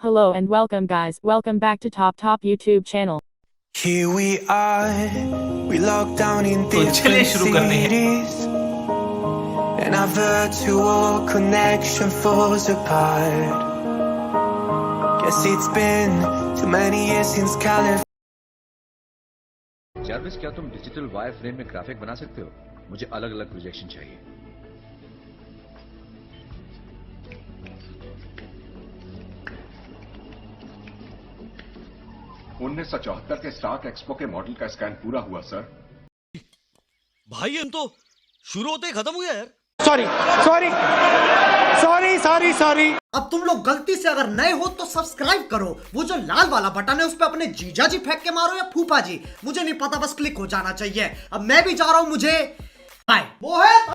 Hello and welcome guys, welcome back to Top YouTube channel. Here we are, we locked down in different cities, and our virtual connection falls apart. Guess it's been too many years since California. Jarvis, क्या तुम digital wire frame में graphic बना सकते हो? मुझे अलग अलग projection चाहिए। $1974 के स्टार्क एक्सपो के मॉडल का स्कैन पूरा हुआ सर। भाई हम तो शुरू होते ही खत्म हो गया यार। सॉरी। अब तुम लोग गलती से अगर नए हो तो सब्सक्राइब करो, वो जो लाल वाला बटन है उस पे अपने जीजा जी फेंक के मारो या फूफा जी, मुझे नहीं पता, बस क्लिक हो जाना चाहिए। अब मैं भी जा रहा हूं, मुझे बाय। मोहित